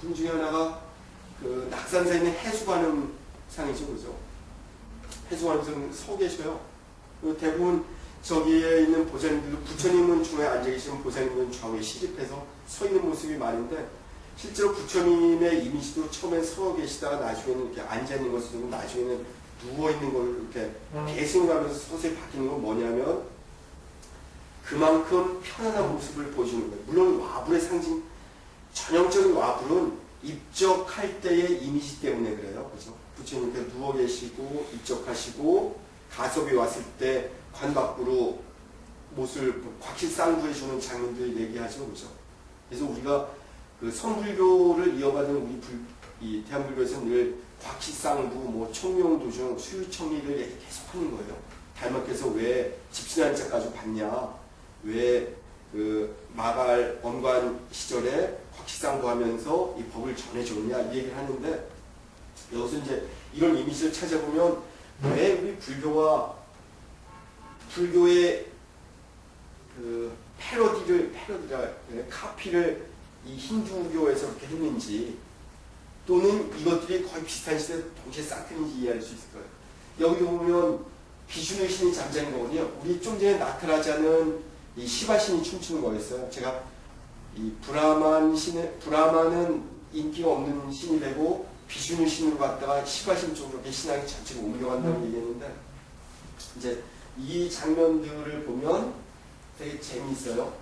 작품 중에 하나가 그 낙산사에 있는 해수관음상이죠, 그죠? 해수관음상 서 계셔요. 대부분 저기에 있는 보살님들도 부처님은 중에 앉아 계시면 보살님은 좌우에 시집해서 서 있는 모습이 많은데 실제로 부처님의 이미지도 처음엔 서 계시다가 나중에는 이렇게 앉아 있는 것을 보고 나중에는 누워 있는 걸 이렇게 계승을 하면서 서서히 바뀌는 건 뭐냐면 그만큼 편안한 모습을 보여주는 거예요. 물론 와불의 상징, 전형적인 와불은 입적할 때의 이미지 때문에 그래요. 그죠? 부처님께 누워 계시고 입적하시고 가섭이 왔을 때 관 밖으로 못을 곽실상부해주는 장면들 얘기하죠. 그죠? 그래서 우리가 그 선불교를 이어받는 우리 이 대한불교에서는 늘 곽실상부, 뭐 청명도중, 수유청리를 계속 하는 거예요. 달마께서 왜 집신한자 가지고 봤냐? 왜 그 마갈 원관 시절에 곽실상부 하면서 이 법을 전해줬냐? 이 얘기를 하는데 여기서 이제 이런 이미지를 찾아보면 왜 우리 불교의 그 카피를 이 힌두교에서 그렇게 했는지 또는 이것들이 거의 비슷한 시대에 동시에 싹트는지 이해할 수 있을 거예요. 여기 보면 비슈누 신이 잠자는 거거든요. 우리 좀 전에 나타나지 않은 이 시바 신이 춤추는 거였어요. 제가 이 브라만은 인기가 없는 신이 되고 비슈누 신으로 갔다가 시바 신 쪽으로 이렇게 신앙이 전체로 옮겨간다고 얘기했는데 이제 이 장면들을 보면 되게 재미있어요.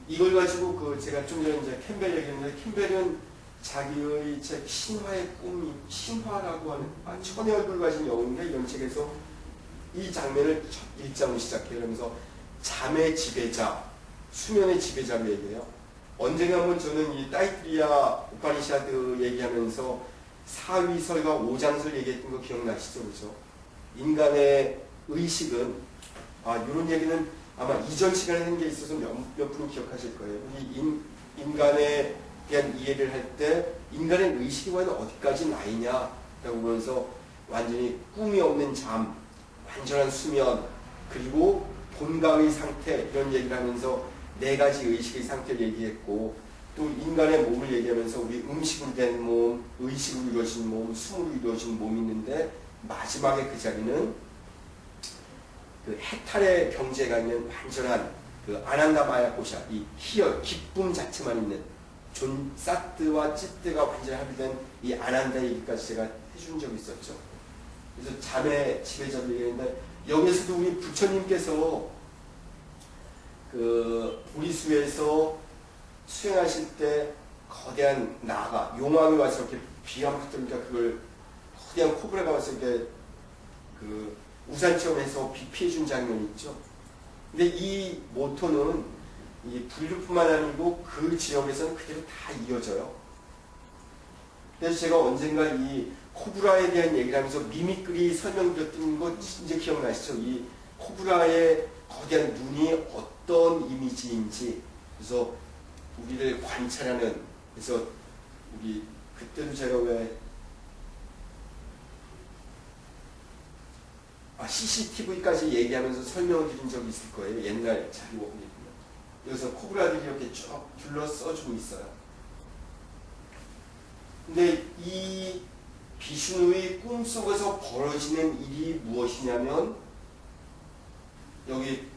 이걸 가지고 그 제가 좀 전에 이제 캠벨 얘기했는데 캠벨은 자기의 책 신화의 꿈이 신화라고 하는 천의 얼굴을 가진 여우인데 이런 책에서 이 장면을 첫 1장을 시작해요. 그러면서 잠의 지배자, 수면의 지배자로 얘기해요. 언젠가 한번 저는 이 따이트리아 우파니샤드 얘기하면서 사위설과 오장설 얘기했던 거 기억나시죠? 그죠? 인간의 의식은 이런 얘기는 아마 이전 시간에 한 게 있어서 몇 프로 기억하실 거예요. 우리 인간에 대한 이해를 할 때 인간의 의식이 과연 어디까지 나이냐라고 보면서 완전히 꿈이 없는 잠, 완전한 수면, 그리고 본강의 상태 이런 얘기를 하면서 네 가지 의식의 상태를 얘기했고 또 인간의 몸을 얘기하면서 우리 음식으로 된 몸, 의식으로 이루어진 몸, 숨으로 이루어진 몸이 있는데 마지막에 그 자리는 그 해탈의 경제가 있는 완전한 그 아난다 마야 고샤, 이 희열, 기쁨 자체만 있는 사트와 찌뜨가 완전히 합의된 이 아난다 얘기까지 제가 해준 적이 있었죠. 그래서 잠의 지배자를 얘기했는데 여기에서도 우리 부처님께서 그 우리수에서 수행하실 때 거대한 나가 용왕이 와서 이렇게 비가 막 들으니까 그걸 거대한 코브라가 와서 이렇게 그 우산 체험해서 비 피해준 장면이 있죠. 근데 이 모토는 이 불교뿐만 아니고 그 지역에서는 그대로 다 이어져요. 그래서 제가 언젠가 이 코브라에 대한 얘기를 하면서 미미끌이 설명드렸던 거 이제 기억나시죠? 이 코브라의 거대한 눈이 어떤 이미지인지 그래서 우리를 관찰하는 그래서 우리 그때도 제가 왜 CCTV까지 얘기하면서 설명을 드린 적이 있을 거예요. 옛날 자료 여기서 코브라들이 이렇게 쭉 둘러 써주고 있어요. 근데 이 비슈누의 꿈속에서 벌어지는 일이 무엇이냐면 여기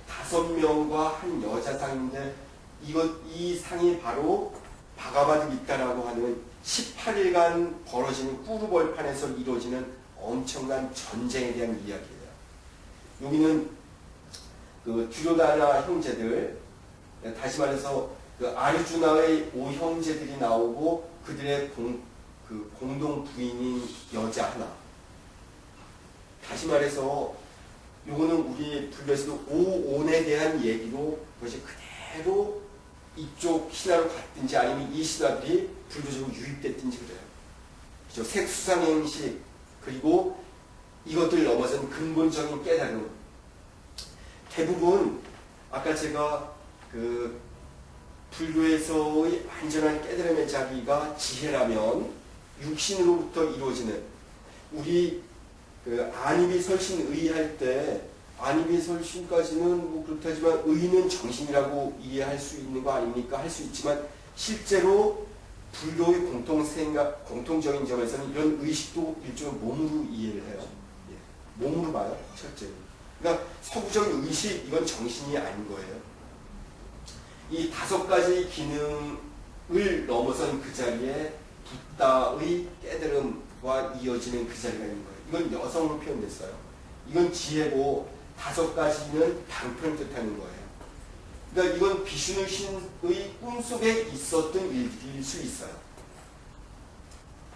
5명과 한 여자상인데 이 상이 바로 바가바드 기타라고 하는 18일간 벌어지는 꾸르벌판에서 이루어지는 엄청난 전쟁에 대한 이야기예요. 여기는 그 듀로다나 형제들, 다시 말해서 그 아르주나의 5형제들이 나오고 그들의 공동 부인인 여자 하나. 다시 말해서 요거는 우리 불교에서도 오온에 대한 얘기로 그것이 그대로 이쪽 신화로 갔든지 아니면 이 신화들이 불교적으로 유입됐든지 그래요. 그죠? 색수상행식 그리고 이것들을 넘어선 근본적인 깨달음. 대부분 아까 제가 그 불교에서의 완전한 깨달음의 자리가 지혜라면 육신으로부터 이루어지는 우리 그 안이비설신 할 때 안이비설신까지는 뭐 그렇다지만 의는 정신이라고 이해할 수 있는 거 아닙니까? 할 수 있지만 실제로 불교의 공통적인 점에서는 이런 의식도 일종의 몸으로 이해를 해요. 예. 몸으로 봐요, 첫째로. 그러니까 서구적 의식, 이건 정신이 아닌 거예요. 이 5가지 기능을 넘어선 그 자리에 붓다의 깨달음과 이어지는 그 자리가 있는 거예요. 이건 여성으로 표현됐어요. 이건 지혜고 5가지는 방편을 뜻하는 거예요. 그러니까 이건 비슈누 신의 꿈속에 있었던 일일 수 있어요.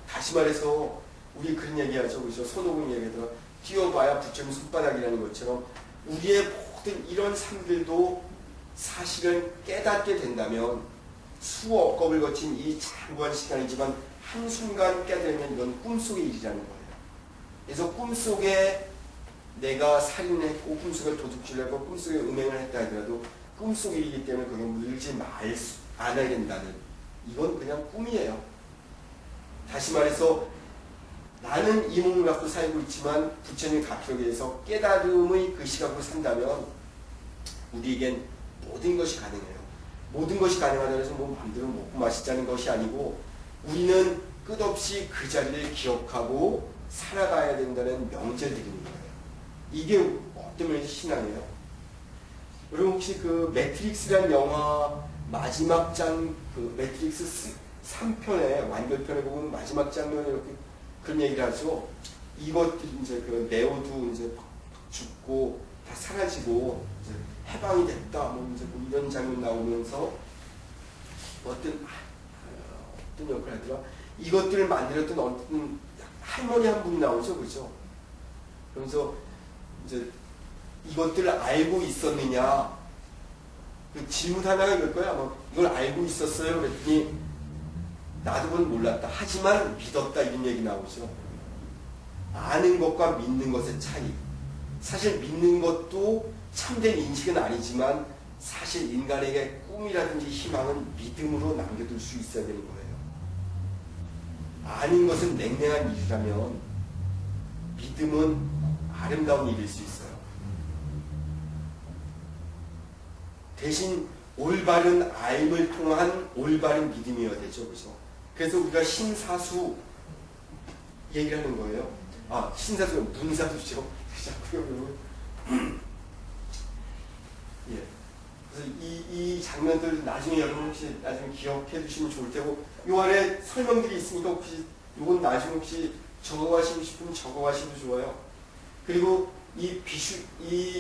다시 말해서 우리 그런 얘기하죠. 그죠? 손오공 얘기하다가 뛰어봐야 부처님 손바닥이라는 것처럼 우리의 모든 이런 삶들도 사실은 깨닫게 된다면 수억 겁을 거친 이 장구한 시간이지만 한순간 깨달으면 이건 꿈속의 일이라는 거예요. 그래서 꿈속에 내가 살인했고 꿈속에 도둑질을 하고 꿈속에 음행을 했다 하더라도 꿈속의 일이기 때문에 거기에 물지 않아야 된다는, 이건 그냥 꿈이에요. 다시 말해서 나는 이 몸을 갖고 살고 있지만 부처님 가르침에 의해서 깨달음의 그 시각으로 산다면 우리에겐 모든 것이 가능해요. 모든 것이 가능하다고 해서 뭐 마음대로 먹고 마시자는 것이 아니고 우리는 끝없이 그 자리를 기억하고 살아가야 된다는 명제를 드리는 거예요. 이게 어떤 면에서 신앙이에요. 여러분 혹시 그 매트릭스라는 영화 마지막 그 매트릭스 3편의 완결편에 보면 마지막 장면에 이렇게 그런 얘기를 하죠. 이것들이 이제 그 네오도 이제 죽고 다 사라지고 이제 해방이 됐다. 뭐 이제 뭐 이런 장면 나오면서 어떤 역할을 하더라. 이것들을 만들었던 어떤 할머니 한 분이 나오죠, 그죠? 그러면서 이제 이것들을 알고 있었느냐? 그 질문 하나가 이럴 거야. 아마 이걸 알고 있었어요. 그랬더니 나도 그건 몰랐다. 하지만 믿었다. 이런 얘기 나오죠. 아는 것과 믿는 것의 차이. 사실 믿는 것도 참된 인식은 아니지만 사실 인간에게 꿈이라든지 희망은 믿음으로 남겨둘 수 있어야 되는 거예요. 아는 것은 냉랭한 일이라면 믿음은 아름다운 일일 수 있어요. 대신 올바른 알을 통한 올바른 믿음이어야 되죠. 그래서 우리가 신사수 얘기를 하는 거예요. 아, 신사수가 문사수죠. 자꾸요. 예. 그래서 이 장면들 나중에 여러분 혹시 나중에 기억해 두시면 좋을 테고, 요 아래 설명들이 있으니까 혹시 요건 나중에 혹시 적어가시고 싶으면 적어가시도 좋아요. 그리고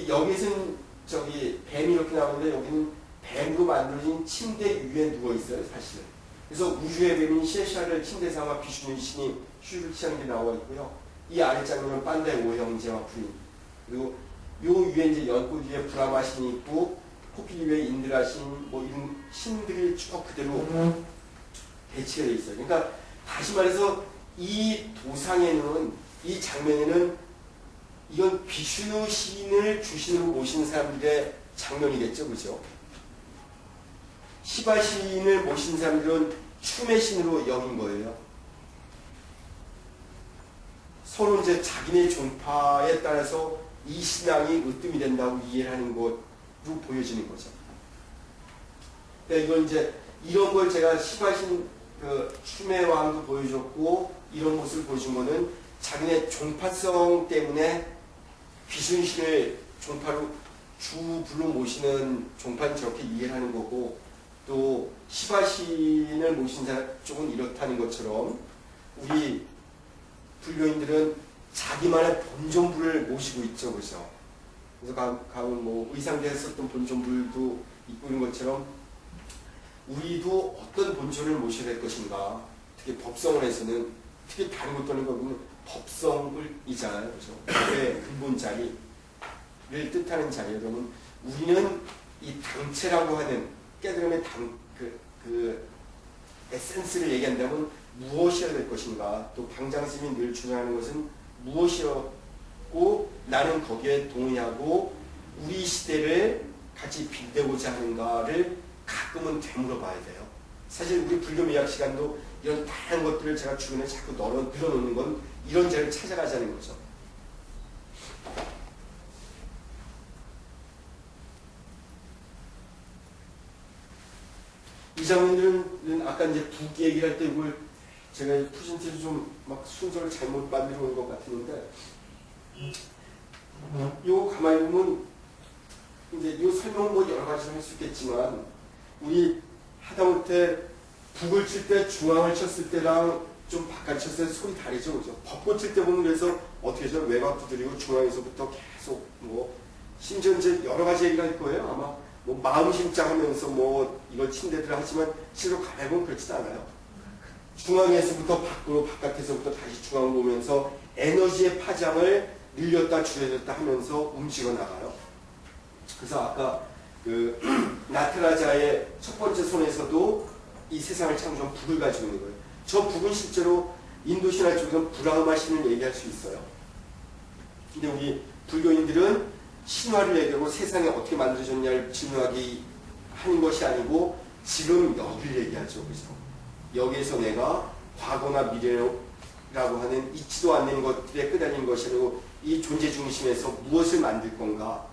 여기서는 저기 뱀이 이렇게 나오는데 여기는 뱀으로 만들어진 침대 위에 누워 있어요, 사실. 그래서 우주의 뱀인 셰샤를 침대 삼아 비슈누 신이 휴를 취하는 게 나와 있고요. 이 아래장면은 판다의 오형제와 부인. 그리고 요 위에 이제 연꽃 위에 브라마 신이 있고 코끼리 위에 인드라 신, 뭐 이런 신들이 쭉 그대로 배치가 되어 있어요. 그러니까 다시 말해서 이 도상에는, 이 장면에는 이건 비슈누 신을 주신으로 모시는 사람들의 장면이겠죠, 그죠? 시바 신을 모신 사람들은 춤의 신으로 여긴 거예요. 서로 이제 자기네 종파에 따라서 이 신앙이 으뜸이 된다고 이해를 하는 것으로 보여지는 거죠. 그러니까 이걸 이제 이런 걸 제가 시바 신 그 춤의 왕도 보여줬고 이런 모습을 보여준 거는 자기네 종파성 때문에 비순신을 종파로 주불로 모시는 종파는 저렇게 이해를 하는 거고, 또 시바신을 모신 사람 쪽은 이렇다는 것처럼 우리 불교인들은 자기만의 본존불을 모시고 있죠, 그죠? 그래서 가면 뭐 의상대에서 썼던 본존불도 있고 이런 것처럼 우리도 어떤 본존을 모셔야 될 것인가. 특히 법성원에서는 특히 다른 것도 아니고 우리는 법성을이잖아요, 그죠? 그 근본 자리를 뜻하는 자리여러분, 우리는 이 당체라고 하는 깨달음의 그 에센스를 얘기한다면 무엇이어야 될 것인가. 또 방장스님이 늘 주장하는 것은 무엇이었고 나는 거기에 동의하고 우리 시대를 같이 빛내고자 하는가를 가끔은 되물어 봐야 돼요. 사실 우리 불교 미학 시간도 이런 다양한 것들을 제가 주변에 자꾸 늘어놓는 건 이런 자리를 찾아가자는 거죠. 이 장면들은 아까 이제 북 얘기를 할 때 이걸 제가 프레젠테이션 좀 막 순서를 잘못 만들어 온 것 같았는데, 요거 가만히 보면 이제 요 설명은 뭐 여러 가지로 할 수 있겠지만, 우리 하다못해 북을 칠 때 중앙을 쳤을 때랑 좀 바깥 쳤을 때 소리 다르죠, 그죠? 벚꽃 칠 때 보면 그래서 어떻게 해서 외곽 두드리고 중앙에서부터 계속 뭐 심지어 이제 여러 가지 얘기를 할 거예요. 아마 뭐 마음 심장하면서 뭐 이걸 친데들 하지만 실로 가만히 보면 그렇지도 않아요. 중앙에서부터 밖으로, 바깥에서부터 다시 중앙 보면서 에너지의 파장을 늘렸다 줄여졌다 하면서 움직여 나가요. 그래서 아까 그 나트라자의 첫 번째 손에서도 이 세상을 창조한 북을 가지고 있는 거예요. 저 북은 실제로 인도 신화 쪽에서는 브라흐마 신을 얘기할 수 있어요. 근데 우리 불교인들은 신화를 얘기하고 세상이 어떻게 만들어졌냐를 질문하기 하는 것이 아니고 지금 여기를 얘기하죠. 그죠? 여기에서 내가 과거나 미래라고 하는 있지도 않는 것들에 끄달린 것이고 이 존재 중심에서 무엇을 만들 건가,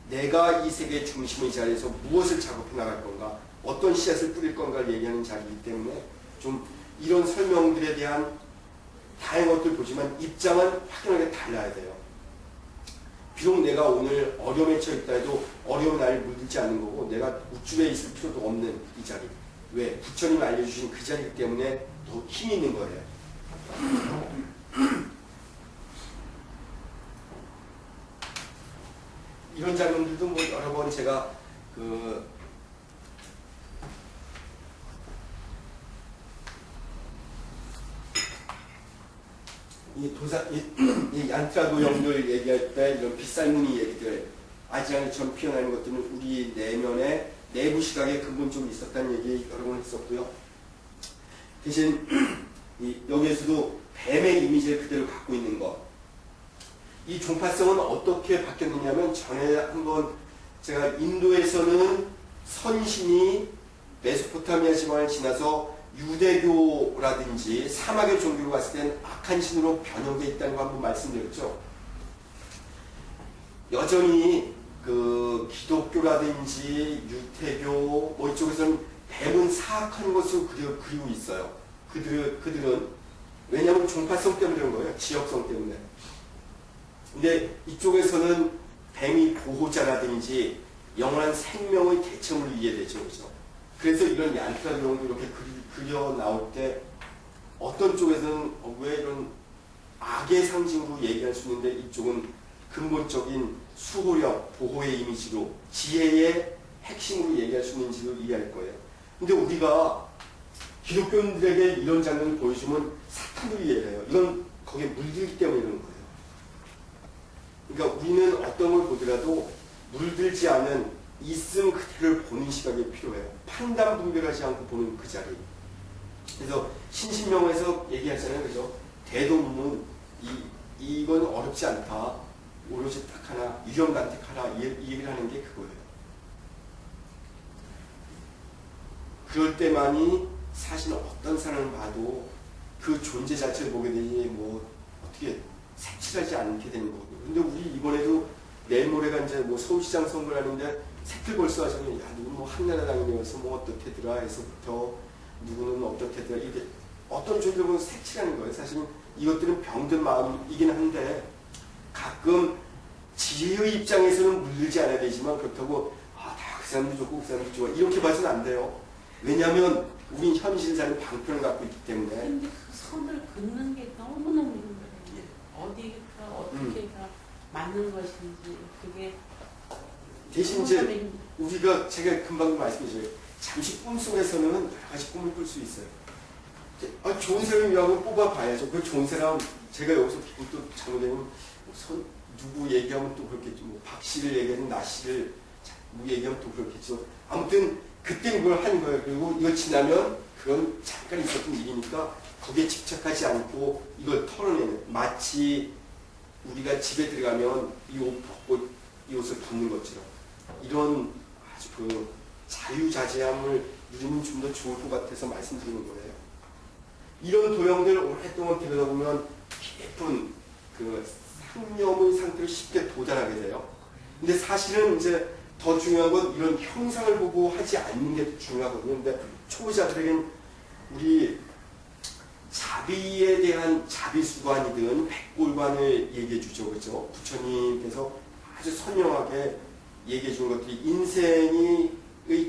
내가 이 세계의 중심의 자리에서 무엇을 작업해 나갈 건가, 어떤 씨앗을 뿌릴 건가를 얘기하는 자리이기 때문에 좀 이런 설명들에 대한 다양한 것들 보지만 입장은 확연하게 달라야 돼요. 비록 내가 오늘 어려움에 처했다 해도 어려운 나를 물들지 않는 거고, 내가 우쭐에 있을 필요도 없는 이 자리. 왜? 부처님이 알려주신 그 자리이기 때문에 더 힘이 있는 거예요. 이런 장면들도 뭐 여러 번 제가 이 얀트라 도형들 얘기할 때 이런 빗살무늬 얘기들, 아지랑이처럼 피어나는 것들은 우리 내면에 내부 시각에 근본적으로 있었다는 얘기 여러 번 했었고요. 대신 여기에서도 뱀의 이미지를 그대로 갖고 있는 것. 이 종파성은 어떻게 바뀌었느냐면, 전에 한번 제가 인도에서는 선신이 메소포타미아 지방을 지나서 유대교라든지 사막의 종교로 갔을 땐 악한 신으로 변형되어 있다는 거 한번 말씀드렸죠. 여전히 그 기독교라든지 유태교 뭐 이쪽에서는 뱀은 사악한 것으로 그리고 있어요. 그들은 왜냐하면 종파성 때문에 그런 거예요. 지역성 때문에. 근데 이쪽에서는 뱀이 보호자라든지 영원한 생명의 대청을 이해되죠. 그죠? 그래서 이런 얀트라 내용도 이렇게 그려 나올 때 어떤 쪽에서는 왜 이런 악의 상징으로 얘기할 수 있는데 이쪽은 근본적인 수호력, 보호의 이미지로 지혜의 핵심으로 얘기할 수 있는지도 이해할 거예요. 근데 우리가 기독교인들에게 이런 장면을 보여주면 사탄으로 이해해요. 이건 거기에 물들기 때문에 이러는 거예요. 그러니까 우리는 어떤 걸 보더라도 물들지 않은 있음 그대로를 보는 시각이 필요해요. 판단 분별하지 않고 보는 그 자리. 그래서 신신명에서 얘기하잖아요. 그죠? 대도문은 이건 어렵지 않다. 오로지 딱 하나, 유경간택하라. 이 얘기를 하는 게 그거예요. 그럴 때만이 사실 어떤 사람을 봐도 그 존재 자체를 보게 되니 뭐 어떻게 색칠하지 않게 되는 거거든요. 근데 우리 이번에도 내일 모레가 이제 뭐 서울시장 선거를 하는데 색들 벌써 하잖아요. 야, 누구는 뭐 한나라당이면서 뭐 어떻게더라 해서부터 누구는 어떻게더라. 이게 어떤 존재를 보면 색칠하는 거예요. 사실은 이것들은 병든 마음이긴 한데 가끔 지혜의 입장에서는 물들지 않아야 되지만 그렇다고 다 그 사람도 좋고 그 사람도 좋아 이렇게 봐서는 안 돼요. 왜냐하면 우린 현실사는 방편을 갖고 있기 때문에. 근데 그 선을 긋는 게 너무너무 힘들어요. 어디가 어떻게가 맞는 것인지 그게 대신 이제 우리가 제가 금방 말씀드렸죠. 잠시 꿈속에서는 여러 가지 꿈을 꿀 수 있어요. 좋은 사람이라고 뽑아봐야죠. 그 좋은 사람 제가 여기서 또 잘못되면 누구 얘기하면 또 그렇겠죠. 뭐 박 씨를 얘기하든 나 씨를 뭐 얘기하면 또 그렇겠죠. 아무튼 그때 그걸 하는 거예요. 그리고 이거 지나면 그건 잠깐 있었던 일이니까 거기에 집착하지 않고 이걸 털어내는, 마치 우리가 집에 들어가면 이 옷 벗고 이 옷을 벗는 것처럼 이런 아주 그 자유자재함을 누리면 좀 더 좋을 것 같아서 말씀드리는 거예요. 이런 도형들 오랫동안 들여다보면 깊은 그 상념의 상태로 쉽게 도달하게 돼요. 근데 사실은 이제 더 중요한 건 이런 형상을 보고 하지 않는 게 중요하거든요. 근데 초보자들에겐 우리 자비에 대한 자비수관이든 백골관을 얘기해 주죠. 그렇죠? 부처님께서 아주 선명하게 얘기해 준 것들이 인생의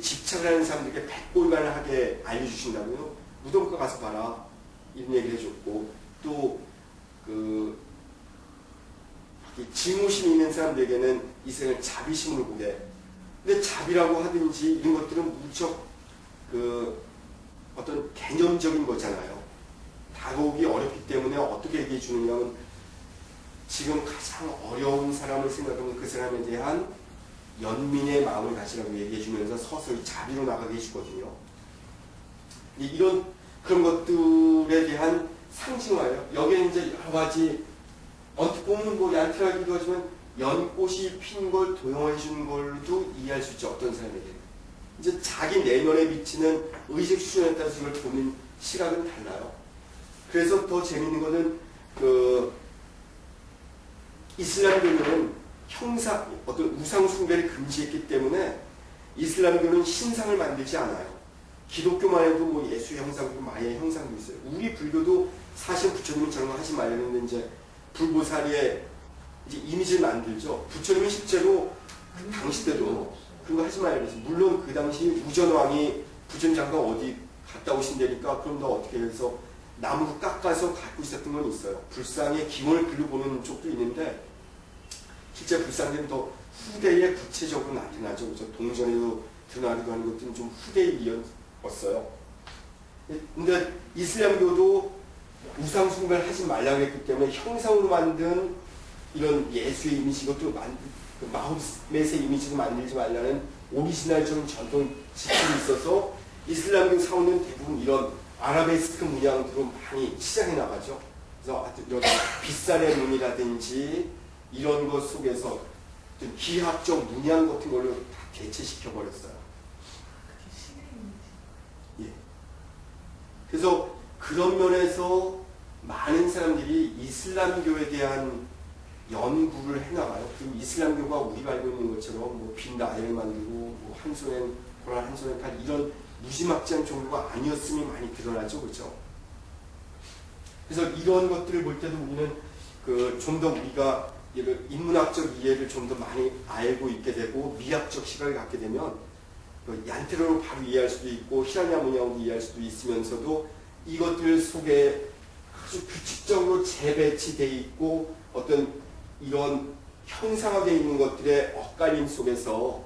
집착을 하는 사람들에게 백골관을 하게 알려주신다고요. 무덤가 가서 봐라. 이런 얘기를 해줬고, 또, 증오심이 있는 사람들에게는 이생을 자비심으로 보게. 근데 자비라고 하든지 이런 것들은 무척 어떤 개념적인 거잖아요. 다가오기 어렵기 때문에 어떻게 얘기해 주느냐면 지금 가장 어려운 사람을 생각하면 그 사람에 대한 연민의 마음을 가지라고 얘기해 주면서 서서히 자비로 나가게 해주거든요. 이런 그런 것들에 대한 상징화예요. 여기에 이제 여러 가지 어떻게 보면 뭐 얀트라기도 하지만 연꽃이 핀 걸 도용해 주는 걸도 이해할 수 있죠. 어떤 사람에게. 이제 자기 내면에 비치는 의식 수준에 따라서 이걸 보는 시각은 달라요. 그래서 더 재밌는 거는 이슬람교는 어떤 우상 숭배를 금지했기 때문에 이슬람교는 신상을 만들지 않아요. 기독교만 해도 뭐 예수 형상도 마의 형상도 있어요. 우리 불교도 사실 부처님은 저런 거 하지 말랬는데 이제 불보살이의 이제 이미지를 만들죠. 부처님은 실제로 그 당시 때도 그런 거 하지 말라 그랬어요. 물론 그 당시 우전왕이 부처님 잠깐 어디 갔다 오신다니까 그럼 너 어떻게 해서 나무 깎아서 갖고 있었던 건 있어요. 불상의 기원을 글로 보는 쪽도 있는데 실제 불상들은 더 후대에 구체적으로 나타나죠. 그래서 동전에도 드러나기도 하는 것들은 좀 후대에 이었어요. 근데 이슬람교도 우상 숭배를 하지 말라고 했기 때문에 형상으로 만든 이런 예수의 이미지, 이것도 마호멧의 이미지도 만들지 말라는 오리지널적인 전통 지침이 있어서 이슬람교 사원은 대부분 이런 아라베스크 문양으로 많이 시장해 나가죠. 그래서 이런 빗살의 문이라든지 이런 것 속에서 좀 기하학적 문양 같은 걸로 다 대체시켜 버렸어요. 예. 그래서 그런 면에서 많은 사람들이 이슬람교에 대한 연구를 해나가요. 그럼 이슬람교가 우리가 알고 있는 것처럼 뭐 빈 나일을 만들고 뭐 한 손엔 고란 한 손엔 칼 이런 무지막지한 종교가 아니었음이 많이 드러나죠. 그렇죠? 그래서 이런 것들을 볼 때도 우리는 좀 더 우리가 인문학적 이해를 좀 더 많이 알고 있게 되고 미학적 시각을 갖게 되면 얀테로로 바로 이해할 수도 있고 히라냐 문양으로 이해할 수도 있으면서도 이것들 속에 아주 규칙적으로 재배치되어 있고 어떤 이런 형상화되어 있는 것들의 엇갈림 속에서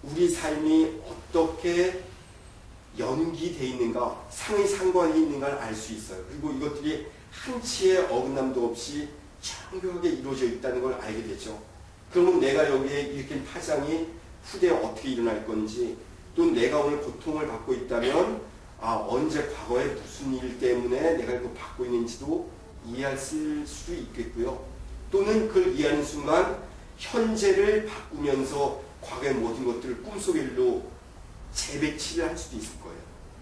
우리 삶이 어떻게 연기되어 있는가, 상관이 있는가를 알 수 있어요. 그리고 이것들이 한치의 어긋남도 없이 정교하게 이루어져 있다는 걸 알게 되죠. 그러면 내가 여기에 일으킨 파장이 후대에 어떻게 일어날 건지, 또 내가 오늘 고통을 받고 있다면 언제 과거에 무슨 일 때문에 내가 이거 받고 있는지도 이해할 수도 있겠고요. 또는 그걸 이해하는 순간 현재를 바꾸면서 과거의 모든 것들을 꿈속의 일로 재배치를 할 수도 있을 거예요.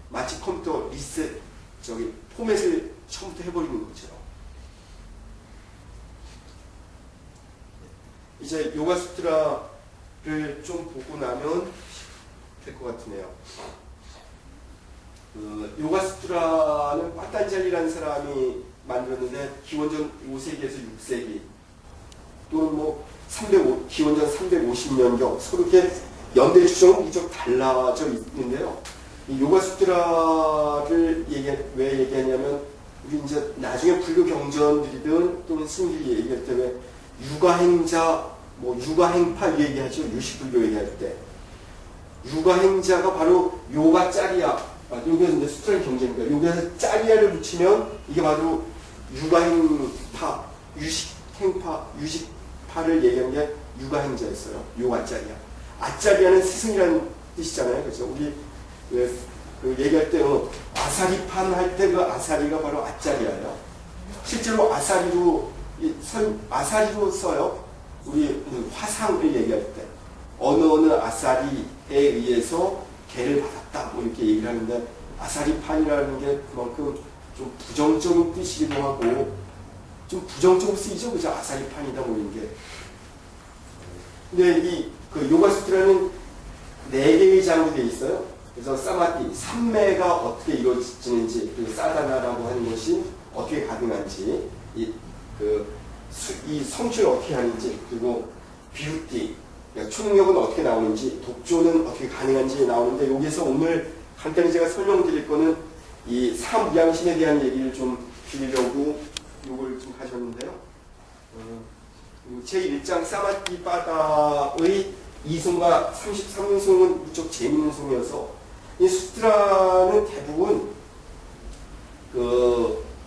마치 컴퓨터 리셋, 포맷을 처음부터 해버리는 것처럼. 이제 요가수트라를 좀 보고 나면 될 것 같으네요. 요가수트라는 빠탄잘리라는 사람이 만들었는데 기원전 5세기에서 6세기 또는 뭐 기원전 350년경 서로 이렇게 연대 추정은 무척 달라져 있는데요. 이 요가수트라를 왜 얘기하냐면 우리 이제 나중에 불교 경전들이든 또는 스님들이 얘기할 때 왜 육아행자, 육아행파 얘기하죠. 유식불교 얘기할 때 육아행자가 바로 요가짜리야. 여기서 이제 수트라의 경제입니다. 여기서 짜리야를 붙이면 이게 바로 육아행파, 유식파를 얘기하는 게 육아행자였어요. 요가짜리야. 아짜리야는 스승이라는 뜻이잖아요. 그렇죠? 우리 얘기할 때 아사리판 할 때 그 아사리가 바로 아짜리야예요. 실제로 아사리로 써요. 우리 화상을 얘기할 때 어느 아사리에 의해서 개를 받았다 뭐 이렇게 얘기를 하는데 아사리판이라는 게 그만큼 좀 부정적인 뜻이기도 하고 좀 부정적으로 쓰이죠. 그죠? 아사리판이다 뭐 이런 게. 근데 이 요가수트라는 4개의 장으로 되어 있어요. 그래서 사마티, 삼매가 어떻게 이루어지는지, 그리고 사다나라고 하는 것이 어떻게 가능한지, 이 성취를 어떻게 하는지, 그리고 뷰티, 그러니까 초능력은 어떻게 나오는지, 독조는 어떻게 가능한지 나오는데, 여기서 오늘 간단히 제가 설명드릴 거는 이 삼위양심에 대한 얘기를 좀 드리려고 이걸 좀 가졌는데요. 제1장 사마티 바다의 2송과 33송은 무척 재미있는 송이어서 이 수트라는 대부분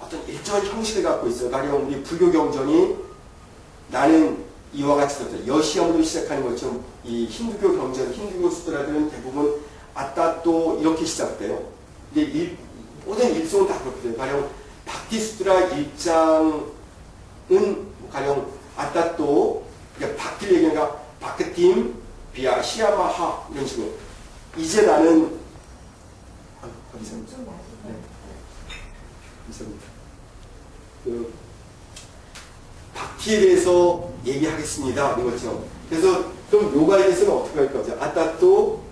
어떤 일정한 형식을 갖고 있어요. 가령 우리 불교 경전이 나는 이와 같이 썼죠. 여시험으로 시작하는 것처럼 이 힌두교 경전, 힌두교 수트라들은 대부분 아따또 이렇게 시작돼요. 근데 모든 일송은 다 그렇게 돼요. 가령 박티 수트라 1장은 가령 아따또 그러니까 박티를 얘기하니까 바크팀 비아 시아마하 이런 식으로 이제 나는 감사합니다. 네. 감사합니다. 박티에 대해서 얘기하겠습니다. 이거죠. 그래서 그럼 요가에 대해서는 어떻게 할 거죠? 아따또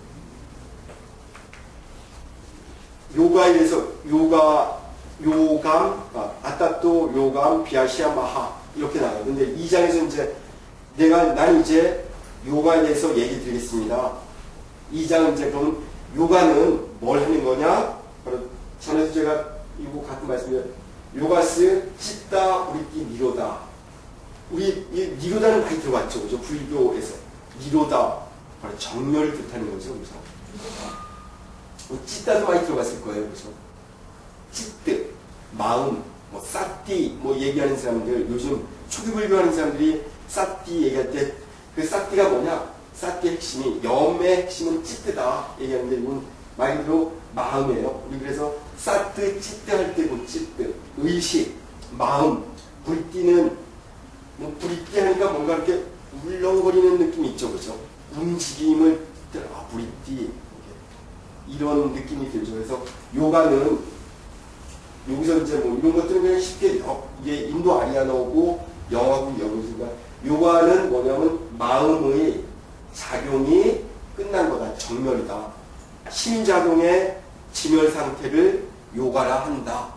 요가에 대해서 아따또 요감 비아시아마하 이렇게 나와요. 근데 2장에서 이제 난 이제 요가에 대해서 얘기 드리겠습니다. 2장은 이제 그럼 요가는 뭘 하는 거냐? 바로 전에도 제가 이거 가끔 말씀드려요. 요가스 찢다 우리끼 니로다. 우리 이 니로다는 많이 들어봤죠, 그죠? 불교에서 니로다 바로 정렬을 뜻하는 거죠, 그죠? 찢다도 많이 들어봤을 거예요, 그죠? 찢드 마음, 사띠 얘기하는 사람들 요즘 초기 불교하는 사람들이 사띠 얘기할 때 그 사띠가 뭐냐? 사띠의 핵심이 염의 핵심은 찢드다 얘기하는데 이건 말 그대로 마음이에요. 우리 그래서 사뜨 찢드 할 때 그 찢드 의식, 마음, 불띠는 불이 띠하니까 뭔가 이렇게 울렁거리는 느낌이 있죠, 그죠? 움직임을 불이 띠 이런 느낌이 들죠. 그래서 요가는 여기서 이제 이런 것들은 그냥 쉽게 이게 인도 아리아어고 영어하고 영어니까 요가는 뭐냐면 마음의 작용이 끝난 거다. 정멸이다. 심작용의 지멸 상태를 요가라 한다.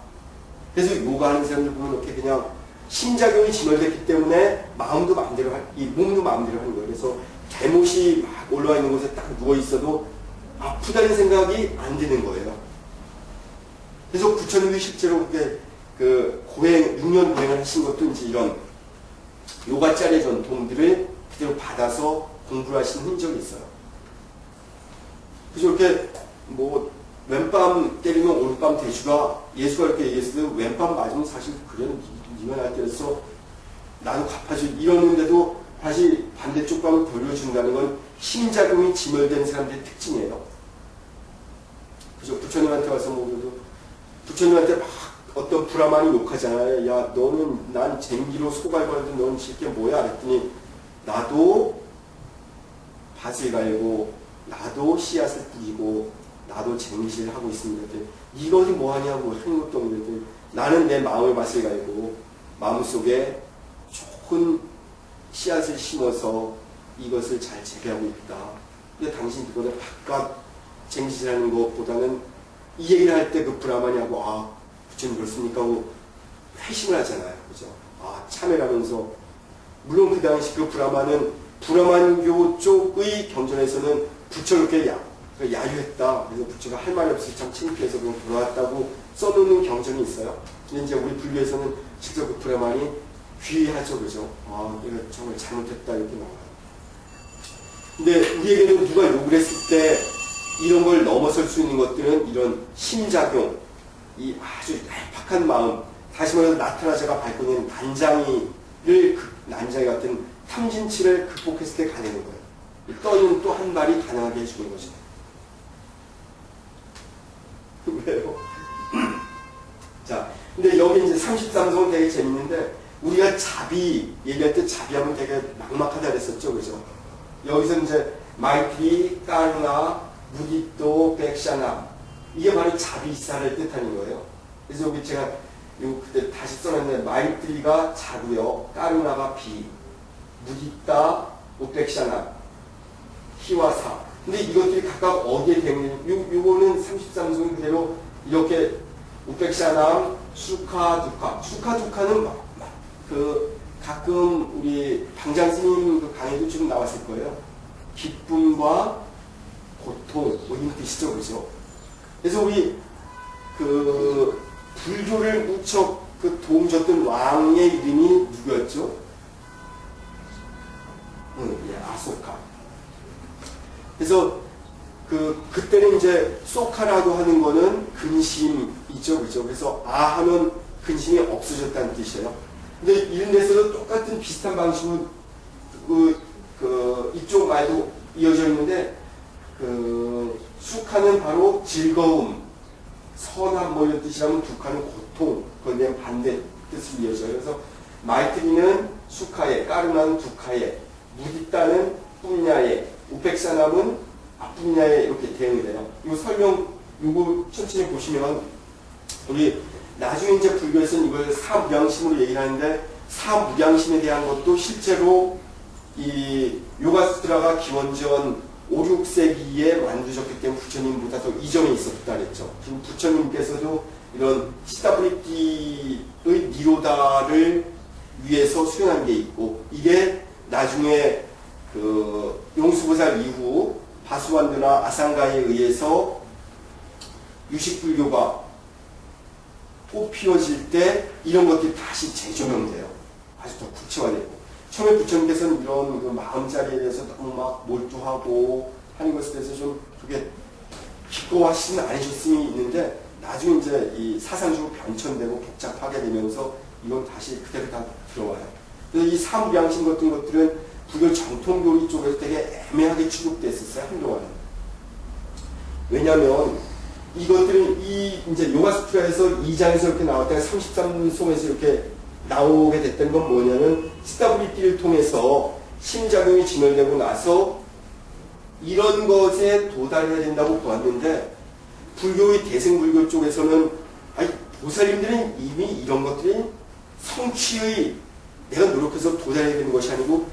그래서 요가하는 사람들 보면 이렇게 그냥 심작용이 지멸됐기 때문에 마음도 마음대로 이 몸도 마음대로 하는 거예요. 그래서 개못이 막 올라와 있는 곳에 딱 누워 있어도 아프다는 생각이 안 드는 거예요. 그래서 부처님도 실제로 그렇게 6년 고행을 하신 것도 이제 이런 요가짜리 전통들을 그대로 받아서 공부를 하신 흔적이 있어요. 그래서 이렇게 왼밤 때리면 오른밤 대주가 예수가 이렇게 얘기했을 때 왼밤 맞으면 사실 그래 니가 날 때려서 나도 갚아줘 이러는데도 다시 반대쪽 밤을 돌려준다는 건 심작용이 지멸된 사람들의 특징이에요. 그죠? 부처님한테 와서 부처님한테 막 어떤 브라만이 욕하잖아요. 야, 너는 난 쟁기로 소갈거리는데 너는 실게 뭐야? 그랬더니 나도 밭을 갈고 나도 씨앗을 뿌리고 나도 쟁기를 하고 있습니다. 이것이 뭐하냐고 하는 것도 없는데 나는 내 마음의 밭을 갈고 마음속에 좋은 씨앗을 심어서 이것을 잘 재배하고 있다. 근데 당신 그거는 바깥 쟁기질하는 것보다는 이 얘기를 할 때 그 브라만이 하고 부처님 그렇습니까? 하고 회심을 하잖아요. 그죠? 참회라면서 물론 그 당시 그 브라만은 브라만교 쪽의 경전에서는 부처를 이렇게 야유했다. 그래서 부처가 할 말이 없어서 참 창피해서 그냥 돌아왔다고 써놓는 경전이 있어요. 근데 이제 우리 불교에서는 직접 그 브라만이 귀하죠. 그죠? 이거 정말 잘못했다. 이렇게 나와요. 근데 우리에게는 누가 욕을 했을 때 이런 걸 넘어설 수 있는 것들은 이런 심작용, 이 아주 얄팍한 마음, 다시 말해서 나타나자가 밟고 있는 난장이 같은 탐진치를 극복했을 때 가능한 거예요. 떠는 또 한 발이 가능하게 해주는 거죠. 왜요? 자, 근데 여기 이제 33성은 되게 재밌는데, 우리가 자비, 얘기할 때 자비하면 되게 막막하다 그랬었죠. 그죠? 여기서 이제 마이트리, 까르나, 무디또, 백샤나, 이게 바로 자비사를 뜻하는 거예요. 그래서 여기 제가 그때 다시 써놨는데 마이트리가 자고요, 까르나가 비, 무디따, 백샤나, 히와사 근데 이것들이 각각 어디에 대응되는, 요거는 33송 그대로 이렇게 우백샤남, 수카, 두카. 수카, 두카는 그 가끔 우리 방장 스님 그 강의도 좀 나왔을 거예요. 기쁨과 고통, 뭐 이런 뜻이죠, 그죠? 그래서 우리 그 불교를 무척 그 도움 줬던 왕의 이름이 누구였죠? 예, 아소카. 그래서 그때는 이제 소카라고 하는 거는 근심이죠, 그죠? 그래서 아 하면 근심이 없어졌다는 뜻이에요. 근데 이런 데서도 똑같은 비슷한 방식으로 이쪽 말도 이어져 있는데 수카는 바로 즐거움, 선함 뭐 이런 뜻이라면 두카는 고통, 그거에 대한 반대 뜻을 이어져요. 그래서 마이트리는 수카에, 까르나는 두카에, 무디따는 뿐냐에, 우백사남은 아뿐냐에 이렇게 대응을 해요. 이 설명, 이거 천천히 보시면 우리 나중에 이제 불교에서는 이걸 사무량심으로 얘기를 하는데 사무량심에 대한 것도 실제로 이 요가수트라가 기원전 5, 6세기에 만드셨기 때문에 부처님보다 더 이전에 있었다 그랬죠. 지금 부처님께서도 이런 시다브리티의 니로다를 위해서 수행한 게 있고 이게 나중에 그 용수보살 이후 바수완드나 아상가에 의해서 유식불교가 꽃피워질 때 이런 것들이 다시 재조명돼요. 아주 더 구체화되고. 처음에 부처님께서는 이런 그 마음자리에 대해서 너무 막 몰두하고 하는 것에 대해서 좀 그게 기꺼워하시는 않으셨음이 있는데 나중에 이제 이 사상적으로 변천되고 복잡하게 되면서 이건 다시 그대로 다 들어와요. 그래서 이 사무량심 같은 것들은 불교 정통교리 쪽에서 되게 애매하게 취급됐었어요, 한동안은. 왜냐하면 이것들은 이제 요가수트라에서 2장에서 이렇게 나왔다가 33송에서 이렇게 나오게 됐던 건 뭐냐면 시다브리티를 통해서 심작용이 진열되고 나서 이런 것에 도달해야 된다고 보았는데 불교의 대승불교 쪽에서는 아니 보살님들은 이미 이런 것들이 성취의 내가 노력해서 도달해야 되는 것이 아니고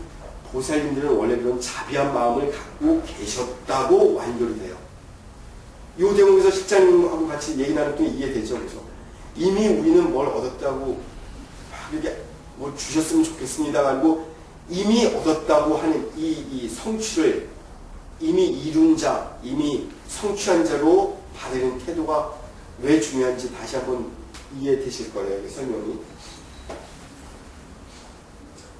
보살님들은 원래 그런 자비한 마음을 갖고 계셨다고 완결이 돼요. 이 대목에서 실장님하고 같이 얘기 나눴더니 이해되죠. 그래서 이미 우리는 뭘 얻었다고 이렇게 뭐 주셨으면 좋겠습니다. 아니고 이미 얻었다고 하는 이 성취를 이미 이룬 자, 이미 성취한 자로 받는 태도가 왜 중요한지 다시 한번 이해되실 거예요. 설명이.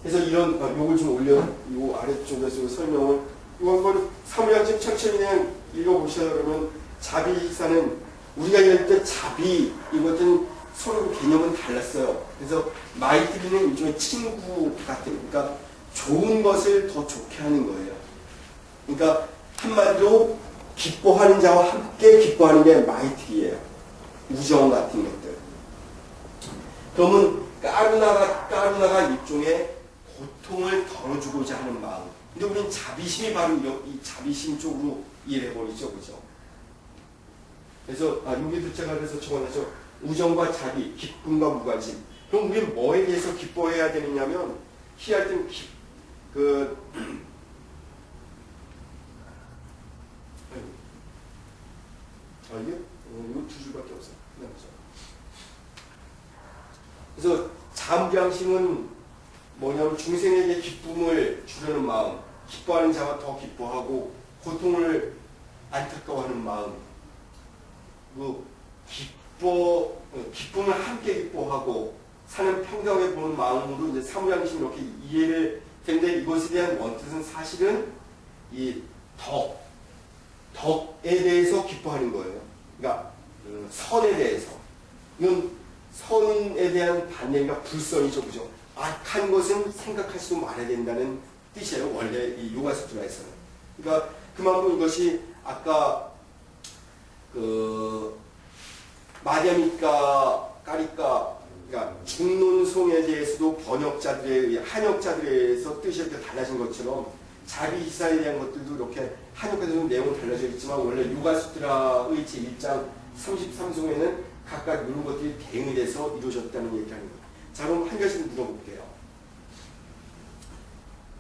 그래서 이런 요걸 좀 올려 요 아래쪽에서 설명을 이건 사무량심 천천히 그냥 읽어보셔야 그러면 자비사는 우리가 이럴 때 자비 이것은 서로 개념은 달랐어요. 그래서 마이트리는 일종의 친구 같은, 그러니까 좋은 것을 더 좋게 하는 거예요. 그러니까 한마디로 기뻐하는 자와 함께 기뻐하는 게 마이트리예요. 우정 같은 것들. 그러면 까르나가 일종의 고통을 덜어주고자 하는 마음. 근데 우리는 자비심이 바로 이 자비심 쪽으로 이해해버리죠, 그죠? 그래서 여기도 제가 그래서 적어놨죠. 우정과 자비, 기쁨과 무관심. 그럼 우리는 뭐에 대해서 기뻐해야 되느냐면 하여튼 이거 두 줄밖에 없어요. 그래서 자무량심은 뭐냐면 중생에게 기쁨을 주려는 마음, 기뻐하는 자가 더 기뻐하고 고통을 안타까워하는 마음, 기쁨을 함께 기뻐하고 사는 평등하게 보는 마음으로 이제 사무량심 이렇게 이해를 되는데 이것에 대한 원뜻은 사실은 이 덕에 대해서 기뻐하는 거예요. 그러니까 선에 대해서. 이건 선에 대한 반대가 불선이죠, 그죠? 악한 것은 생각하지도 말아야 된다는 뜻이에요. 원래 이 요가수트라에서는. 그러니까 그만큼 이것이 아까 마디아미카 까리까 그러니까 중론송에 대해서도 한역자들에 의해서 뜻이 이렇게 달라진 것처럼 자비희사에 대한 것들도 이렇게 한역자들은 내용은 달라져 있지만 원래 요가수트라의 제1장 33송에는 각각 이런 것들이 대응이 돼서 이루어졌다는 얘기를 하는 거예요. 자, 그럼 한 가지 물어볼게요.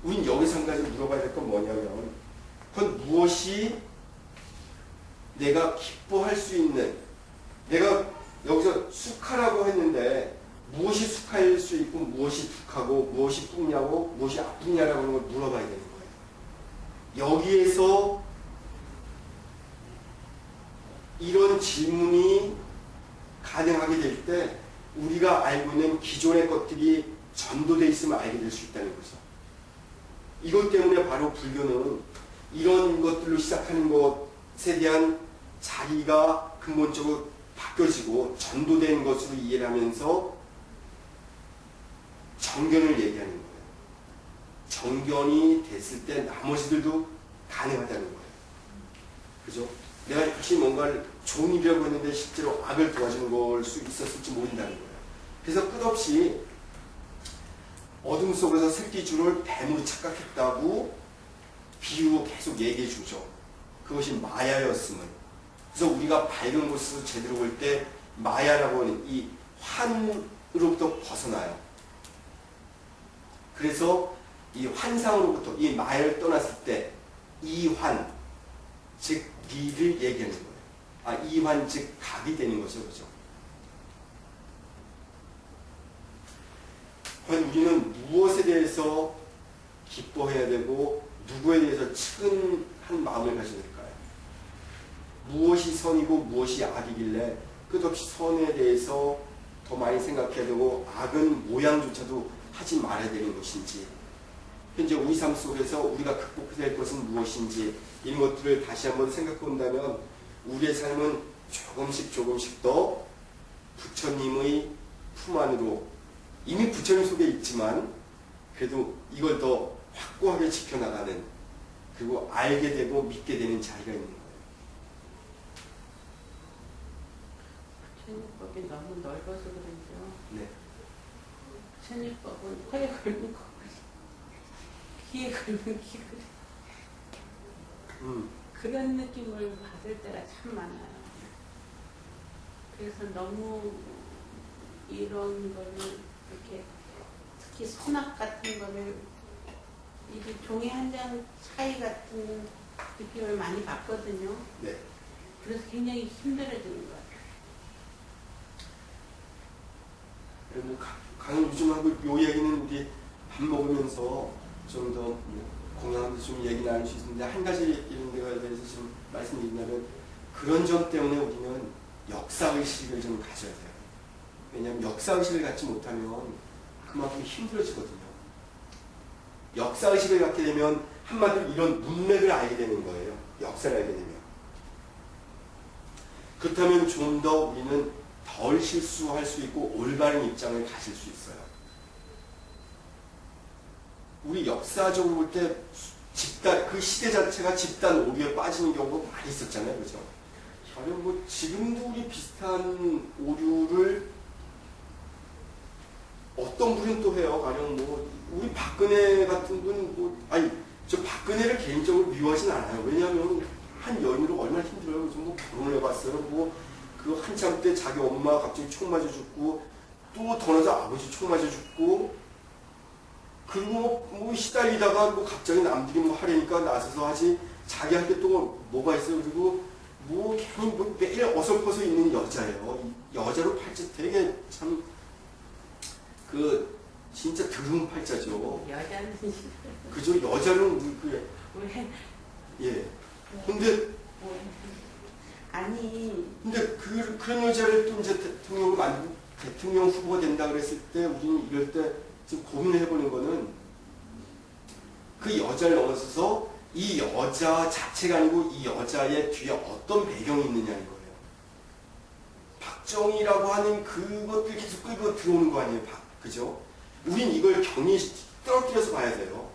우린 여기서 한 가지 물어봐야 될 건 뭐냐면 그건 무엇이 내가 기뻐할 수 있는, 내가 여기서 수카라고 했는데 무엇이 수카일 수 있고 무엇이 득하고 무엇이 뿌냐고 무엇이 아프냐라고 하는 걸 물어봐야 되는 거예요. 여기에서 이런 질문이 가능하게 될 때 우리가 알고 있는 기존의 것들이 전도되어 있으면 알게 될 수 있다는 거죠. 이것 때문에 바로 불교는 이런 것들로 시작하는 것에 대한 자리가 근본적으로 바뀌어지고 전도된 것으로 이해를 하면서 정견을 얘기하는 거예요. 정견이 됐을 때 나머지들도 가능하다는 거예요. 그죠? 내가 혹시 뭔가를 좋은 일이라고 했는데 실제로 악을 도와주는 걸 수 있었을지 모른다는 거예요. 그래서 끝없이 어둠 속에서 새끼줄을 뱀으로 착각했다고 비유 계속 얘기해 주죠. 그것이 마야였음을. 그래서 우리가 밝은 곳에서 제대로 볼 때 마야라고 하는 이 환으로부터 벗어나요. 그래서 이 환상으로부터 이 마야를 떠났을 때 이환, 즉 미를 얘기하는 거예요. 아, 이환 즉 답이 되는 거죠. 그죠? 과연 우리는 무엇에 대해서 기뻐해야 되고 누구에 대해서 측은한 마음을 가져야 될까요? 무엇이 선이고 무엇이 악이길래 끝없이 선에 대해서 더 많이 생각해야 되고 악은 모양조차도 하지 말아야 되는 것인지, 현재 우리 삶 속에서 우리가 극복해야 될 것은 무엇인지, 이런 것들을 다시 한번 생각해 본다면 우리의 삶은 조금씩 더 부처님의 품 안으로, 이미 부처님 속에 있지만 그래도 이걸 더 확고하게 지켜나가는, 그리고 알게 되고 믿게 되는 자리가 있는 거예요. 부처님법이 너무 넓어서 그런데요. 네. 부처님법은 코에 걸면 코, 귀에 걸면 귀, 그런 느낌을 받을 때가 참 많아요. 그래서 너무 이런 거를 이렇게, 특히 선악 같은 거를, 이게 종이 한 장 차이 같은 느낌을 많이 받거든요. 네. 그래서 굉장히 힘들어지는 것 같아요. 뭐 강의 요즘 하고 요 얘기는 우리 밥 먹으면서 좀 더 공감하면서 좀 얘기 나눌 수 있는데, 한 가지 이런 데에 대해서 좀 말씀드린다면, 그런 점 때문에 우리는 역사의식을 좀 가져야 돼요. 왜냐하면 역사의식을 갖지 못하면 그만큼 힘들어지거든요. 역사의식을 갖게 되면 한마디로 이런 문맥을 알게 되는 거예요. 역사를 알게 되면. 그렇다면 좀 더 우리는 덜 실수할 수 있고 올바른 입장을 가질 수 있어요. 우리 역사적으로 볼 때 집단, 그 시대 자체가 집단 오류에 빠지는 경우가 많이 있었잖아요. 그죠? 가령 뭐 지금도 우리 비슷한 오류를 어떤 분은 또 해요. 가령 뭐 우리 박근혜 같은 분은 뭐, 아니 저 박근혜를 개인적으로 미워하진 않아요. 왜냐하면 한 여인으로 얼마나 힘들어요. 그래서 뭐 결혼을 해봤어요. 뭐 그 한참 때 자기 엄마가 갑자기 총 맞아 죽고, 또 더 나서 아버지 총 맞아 죽고, 그리고 뭐 시달리다가 뭐 갑자기 남들이 뭐 하려니까 나서서 하지, 자기한테 또 뭐가 있어요. 그리고 뭐 괜히 뭐 매일 어설퍼서 있는 여자예요. 여자로 팔자 되게 참 그 진짜 드문 팔자죠. 여자는 그죠? 여자는 그 왜? 예. 근데 아니. 근데 그런 여자를 또 이제 대통령을 만들고 대통령 후보가 된다 그랬을 때 우리는 이럴 때 지금 고민을 해보는 거는, 그 여자를 넘어서서 이 여자 자체가 아니고 이 여자의 뒤에 어떤 배경이 있느냐는 거예요. 박정희라고 하는 그것들 계속 끌고 들어오는 거 아니에요. 그죠? 우린 이걸 경이 떨어뜨려서 봐야 돼요.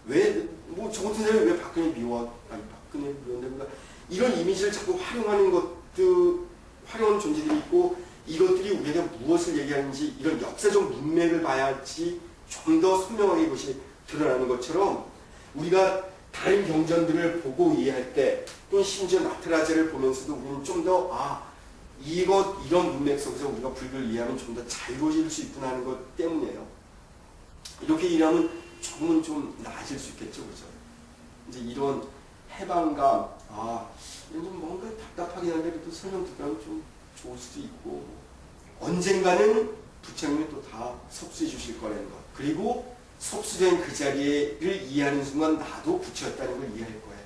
왜, 뭐 저 같은 사람이 왜 박근혜 미워, 아니 박근혜 미워한다, 이런 이미지를 자꾸 활용하는 것들, 활용하는 존재들이 있고, 이것들이 우리에게 무엇을 얘기하는지 이런 역사적 문맥을 봐야지 좀 더 선명하게 이것이 드러나는 것처럼, 우리가 다른 경전들을 보고 이해할 때, 또 심지어 나트라제를 보면서도 우리는 좀 더 이런 문맥 속에서 우리가 불교를 이해하면 좀 더 자유로워질 수 있구나 하는 것 때문이에요. 이렇게 이해하면 조금은 좀 나아질 수 있겠죠. 그죠? 이제 이런 해방감, 이건 좀 뭔가 답답하긴 한데 그래도 설명 듣다면 좀 좋을 수도 있고, 언젠가는 부처님이 또 다 섭수해 주실 거라는 것, 그리고 섭수된 그 자리를 이해하는 순간 나도 부처였다는 걸 이해할 거예요.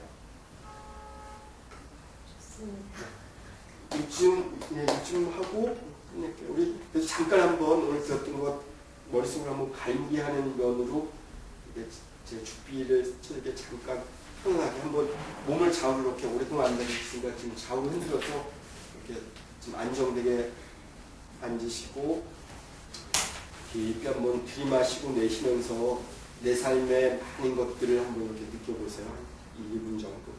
이쯤 하고 끝낼게요. 우리 그래서 잠깐 한번 오늘 들었던 것 머릿속으로 한번 갈무리하는 면으로 제 죽비를 이렇게 잠깐 편안하게 한번 몸을 좌우로 이렇게 오랫동안 앉아있으니까 지금 좌우로 흔들어서 이렇게 좀 안정되게 앉으시고 깊이 한번 들이마시고 내쉬면서 내 삶의 많은 것들을 한번 이렇게 느껴보세요. 1분 정도.